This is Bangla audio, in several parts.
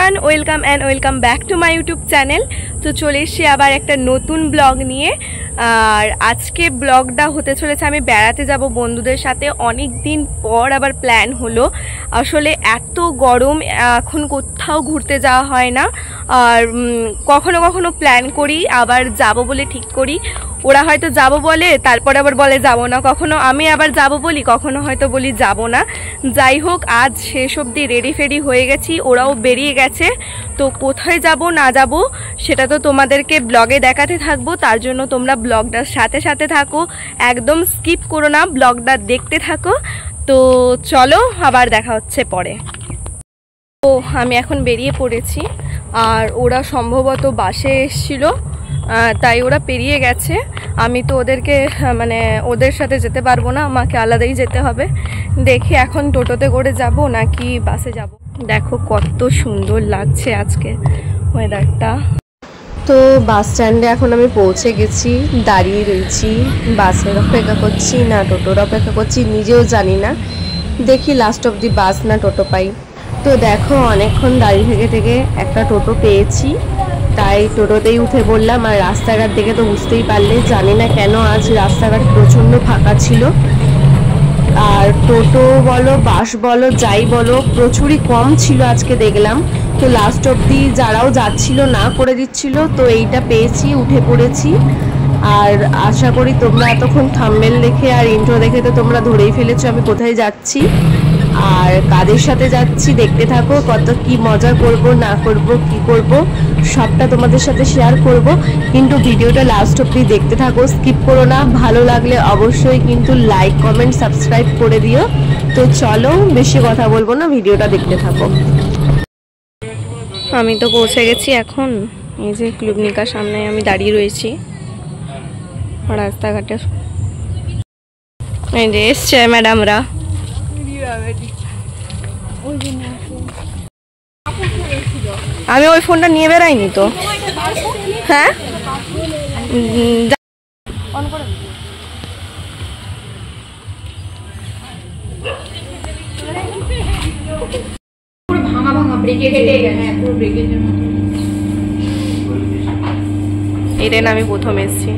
Everyone, welcome and welcome back to my YouTube channel. তো চলে এসেছি আবার একটা নতুন ব্লগ নিয়ে। আর আজকে ব্লগটা হতে চলেছে আমি বেড়াতে যাব বন্ধুদের সাথে। অনেক দিন পর আবার প্ল্যান হলো। আসলে এত গরম, এখন কোথাও ঘুরতে যাওয়া হয় না। আর কখনো কখনো প্ল্যান করি, আবার যাব বলে ঠিক করি। ওরা হয়তো যাব বলে, তারপর আবার বলে যাব না। কখনো আমি আবার যাব বলি, কখনো হয়তো বলি যাব না। যাই হোক, আজ শেষ অবধি রেডি ফেডি হয়ে গেছি, ওরাও বেরিয়ে গেছে। তো কোথায় যাব না যাব সেটা তো তোমাদেরকে ব্লগে দেখাতে থাকবো। তার জন্য তোমরা ব্লগটার সাথে সাথে থাকো, একদম স্কিপ করো না, ব্লগটা দেখতে থাকো। তো চলো, আবার দেখা হচ্ছে পরে। তো আমি এখন বেরিয়ে পড়েছি, আর ওরা সম্ভবত বাসে এসেছিলো, তাই ওরা পেরিয়ে গেছে। আমি তো ওদেরকে ওদের সাথে যেতে পারবো না, আমাকে আলাদাই যেতে হবে। দেখি এখন টোটোতে করে যাব নাকি বাসে যাব। দেখো কত সুন্দর লাগছে আজকে ওয়েদারটা। তো বাস স্ট্যান্ডে এখন আমি পৌঁছে গেছি, দাঁড়িয়ে রয়েছি। বাসের অপেক্ষা করছি না টোটোর অপেক্ষা করছি নিজেও জানি না। দেখি লাস্ট অবধি বাস না টোটো পাই। তো দেখো অনেকক্ষণ দাঁড়িয়ে থেকে থেকে একটা টোটো পেয়েছি, তাই টোটোতেই উঠে পড়লাম। আর রাস্তাঘাট দেখে তো বুঝতেই পারলে, জানি না কেন আজ রাস্তাঘাট প্রচণ্ড ফাঁকা ছিল। আর টোটো বলো বাস বলো যাই বলো প্রচুরই কম ছিল আজকে দেখলাম। তো লাস্ট অবধি যারাও যাচ্ছিল না করে দিচ্ছিল, তো এইটা পেয়েছি, উঠে পড়েছি। আর আশা করি তোমরা এতক্ষণ থাম্বনেল দেখে আর ইন্ট্রো দেখে তো তোমরা ধরেই ফেলেছো আমি কোথায় যাচ্ছি আর কাদের সাথে যাচ্ছি। দেখতে থাকো, কত কি মজা করব না করব কি করব সবটা তোমাদের সাথে শেয়ার করব। কিন্তু ভিডিওটা লাস্ট অবধি দেখতে থাকো, স্কিপ করো না। ভালো লাগলে অবশ্যই কিন্তু লাইক কমেন্ট সাবস্ক্রাইব করে দিও। তো চলো, বেশি কথা বলবো না, ভিডিওটা দেখতে থাকো। আমি তো পৌঁছে গেছি এখন। এই যে ক্লুবনিকার সামনে আমি দাঁড়িয়ে রয়েছি রাস্তাঘাটে। এই যে এসছে ম্যাডামরা। আমি ওই ফোনটা নিয়ে বেরাইনি তো। হ্যাঁ, এটা না আমি প্রথম এসছি।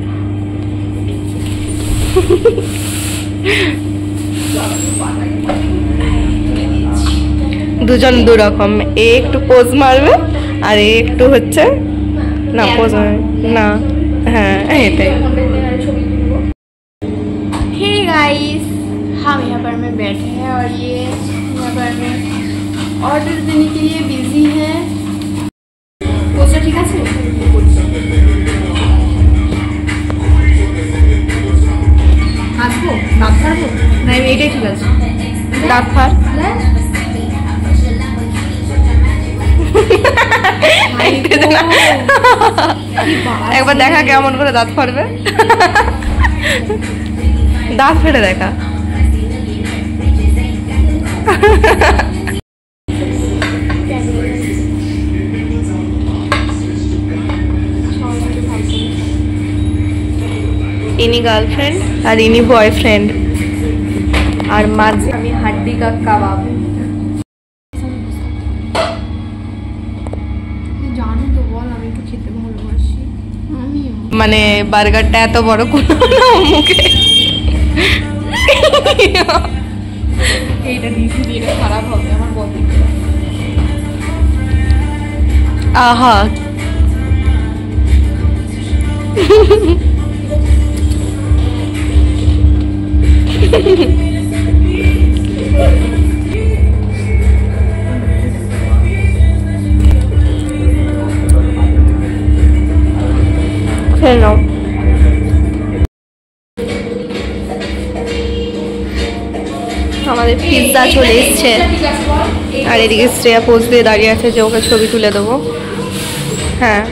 দুজন দু রকম, এ একটু পোজ মারবে আর এ একটু হচ্ছে না পোজ না। हाँ एटाई। हे गाइस, हम यहाँ पर में बैठे हैं और ये यहाँ पर में ऑर्डर देने के लिए बिजी है। पोस्टर ठीक है? আসবো দাঁত ফাড়বো না, এইটাই ঠিক আছে। দাঁত ফাড়। একবার দেখা কেমন করে দাঁত ফাড়বে। দাঁত ফেটে দেখা। इनी गर्लफ्रेंड और इनी बॉयफ्रेंड और माঝে আমি হাড্ডি কা কাবাব। মানে বার্গারটা এত বড় কোনো না মুখে। এইটা দিছি দিয়ে খারাপ হবে আমার বডি। আহা Hello. আমাদের পিৎজা চলে এসেছে, আর এদিকে শ্রেয়া পোজ দিয়ে দাঁড়িয়ে আছে যে ওকে ছবি তুলে দেবো। হ্যাঁ,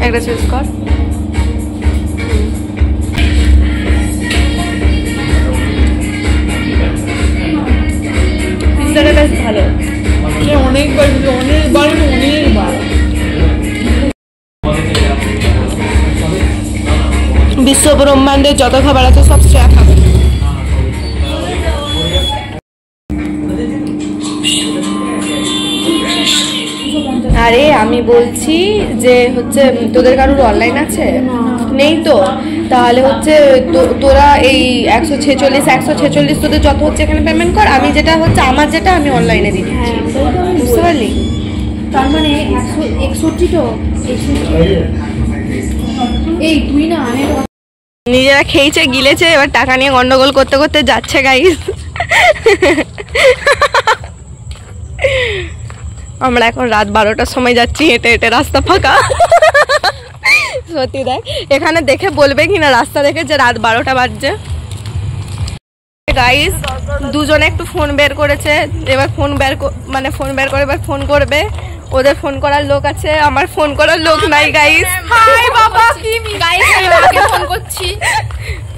একটা চুজ কর। পিৎজাটা বেশ ভালো। অনেকবার রেস্টুরেন্টের যত খাবার আছে সব শ্রেয়া খাবে। আরে আমি বলছি যে হচ্ছে তোদের কারোর অনলাইন আছে? নেই তো? তাহলে হচ্ছে তোরা এই 146 তোদের যত হচ্ছে এখানে পেমেন্ট কর, আমি যেটা হচ্ছে আমার যেটা আমি অনলাইনে দিই। বুঝতে পারলি? তার মানে 161 তো এই তুই না নিজেরা খেয়েছে গিলেছে, এবার টাকা নিয়ে গন্ডগোল করতে করতে যাচ্ছে গাইস। আমরা এখন রাত 12টার সময় যাচ্ছি হেঁটে হেঁটে, রাস্তা ফাঁকা। সত্যি দেখ, এখানে দেখে বলবে কিনা রাস্তা দেখে যে রাত 12টা বাজছে। গাইস দুজনে একটু ফোন বের করেছে, এবার ফোন বের করে এবার ফোন করবে। ওদের ফোন করার লোক আছে, আমার ফোন করার লোক নাই গাইস। হাই বাবা, কি গাইস আমি মাকে ফোন করছি।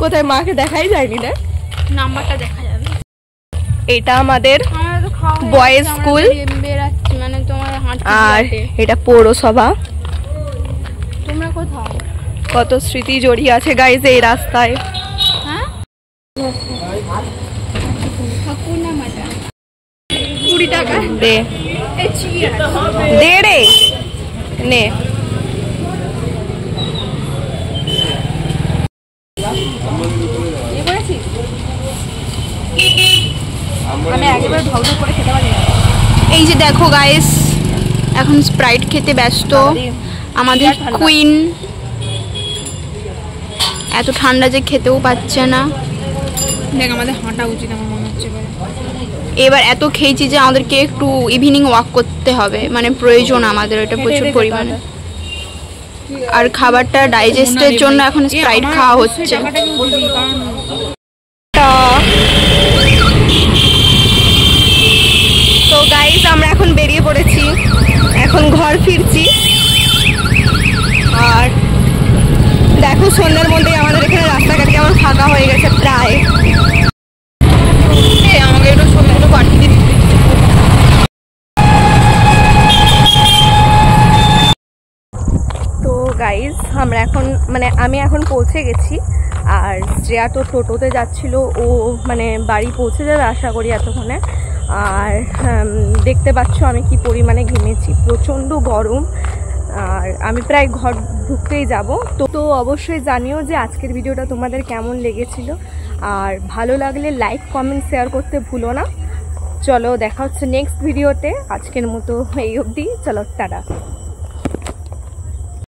কোথায়? মাকে দেখাই যায়নি রে, নাম্বারটা দেখা যাবে। এটা আমাদের বয়েজ স্কুল, মানে তোমার আর এটা পৌরসভা। তোমরা কোথাও? কত স্মৃতি জড়িয়ে আছে গাইস এই রাস্তায়। হ্যাঁ 20 টাকা দে দে রে, নে। এই যে দেখো গাইস, এখন স্প্রাইট খেতে ব্যস্ত আমাদের কুইন। এত ঠান্ডা যে খেতেও পাচ্ছে না। দেখ আমাদের হাঁটা উচিত আমার মনে হচ্ছে। এবার এত খেয়েছি যে আমাদেরকে একটু ইভিনিং ওয়াক করতে হবে, মানে প্রয়োজন আমাদের এটা প্রচুর পরিমাণে। আর খাবারটা ডাইজেস্টের জন্য এখন স্প্রাইট খাওয়া হচ্ছে। তো গাইস আমরা এখন বেরিয়ে পড়েছি, এখন ঘর ফিরছি। আর দেখো সন্ধ্যার মধ্যেই আমাদের এখানে রাস্তাঘাট কেমন ফাঁকা হয়ে গেছে প্রায়। আমাকে একটু সন্ধ্যা একটু পাঠিয়ে দিন। তো গাইস আমরা এখন আমি এখন পৌঁছে গেছি, আর শ্রেয়া তো টোটোতে যাচ্ছিল, ও বাড়ি পৌঁছে যাবে আশা করি এতক্ষণে। আর দেখতে পাচ্ছ আমি কি পরিমাণে ঘেমেছি, প্রচণ্ড গরম। আর আমি প্রায় ঘর ঢুকতেই যাব। তো অবশ্যই জানিও যে আজকের ভিডিওটা তোমাদের কেমন লেগেছিল, আর ভালো লাগলে লাইক কমেন্ট শেয়ার করতে ভুলো না। চলো দেখা হচ্ছে নেক্সট ভিডিওতে, আজকের মতো এই অবধি, চলো টাটা।